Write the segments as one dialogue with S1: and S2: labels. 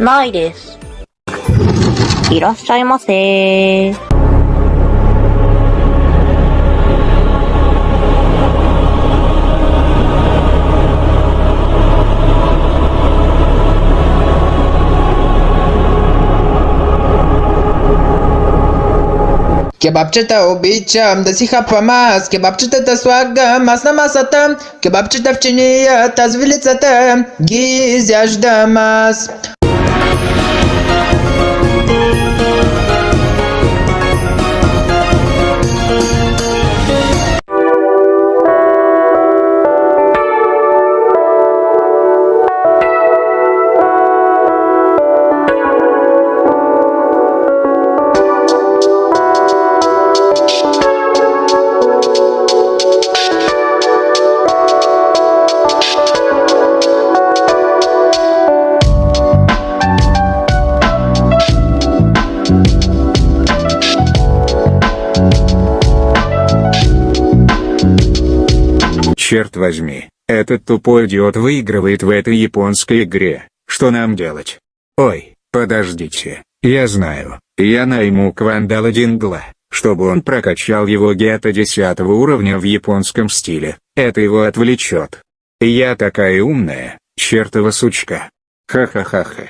S1: ないです。いらっしゃいませ。
S2: Kebabczyta ubicia, desicha famas, kebabczyta ta słaga, masna masata, kebabczyta wczynia, ta zwilicata, gizjaż damas.
S3: Черт возьми, этот тупой идиот выигрывает в этой японской игре. Что нам делать? Ой, подождите, я знаю. Я найму Квандала Дингла, чтобы он прокачал его гетто 10 уровня в японском стиле. Это его отвлечет. Я такая умная, чертова сучка. Ха-ха-ха-ха.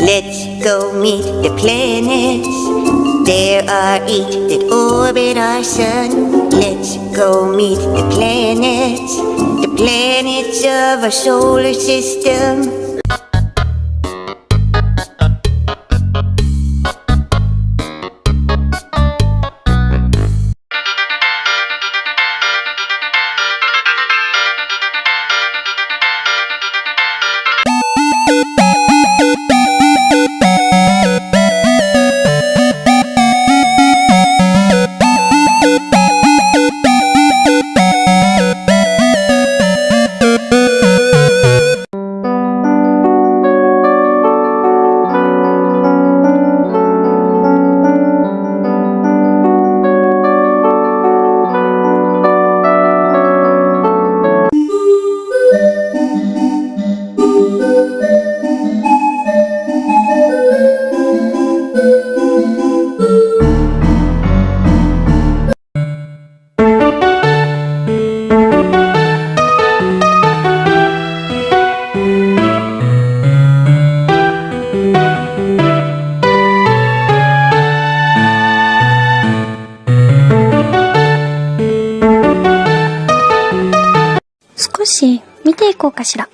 S4: Let's go meet the planets. There are 8 that orbit our sun. Let's go meet the planets of our solar system.
S5: 見ていこうかしら。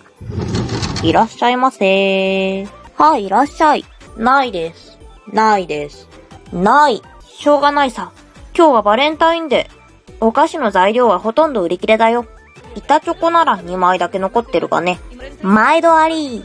S1: いらっしゃいませ。はい、いらっしゃい。ないです。ないです。ない。しょうがないさ。今日はバレンタインデー。お菓子の材料はほとんど売り切れだよ。板チョコなら2枚だけ残ってるがね。毎度あり。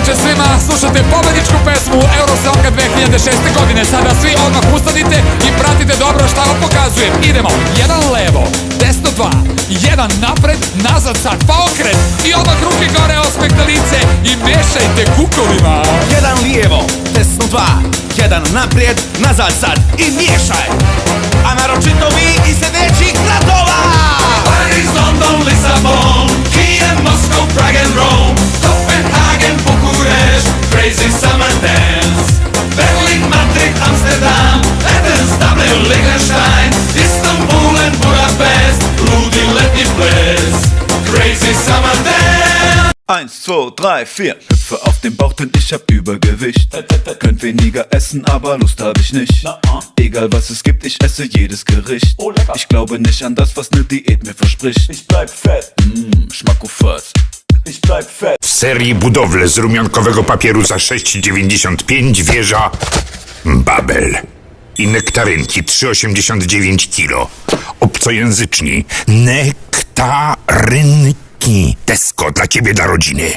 S6: Svima slušate pobedničku pesmu Eurosonga 2006. godine. Sada svi odmah ustanite i pratite dobro šta vam pokazujem. Idemo, jedan levo, desno 2, jedan napred, nazad sad, pa okret i odmah ruke gore, osmeh lice i mešajte kukovima.
S7: Jedan lijevo, desno 2, jedan naprijed, nazad sad i miješaj. A naročito vi iz sljedećih gradova: Paris, London, Lisabon, Kiev, Moscow, Prague and Rome, Copenhagen, Bucharest, crazy summer dance. Berlin, Madrid, Amsterdam, Athens, Dublin, Liechtenstein, Istanbul and Budapest, ludi letnji ples, crazy summer dance. 1, 2, 3, 4. Hüpfe auf den Bauch, denn ich hab Übergewicht. Könnt weniger essen, aber Lust hab ich nicht. Egal was es gibt, ich esse jedes Gericht. Ich glaube nicht an das, was ne Diät mir verspricht. Ich bleib fett. Schmacko first. Ich bleib fett.
S8: W serii budowle z rumiankowego papieru za 6,95 wieża Babel i nektarynki 3,89 kg. Obcojęzyczni nektarynki. Tesco dla ciebie, dla rodziny.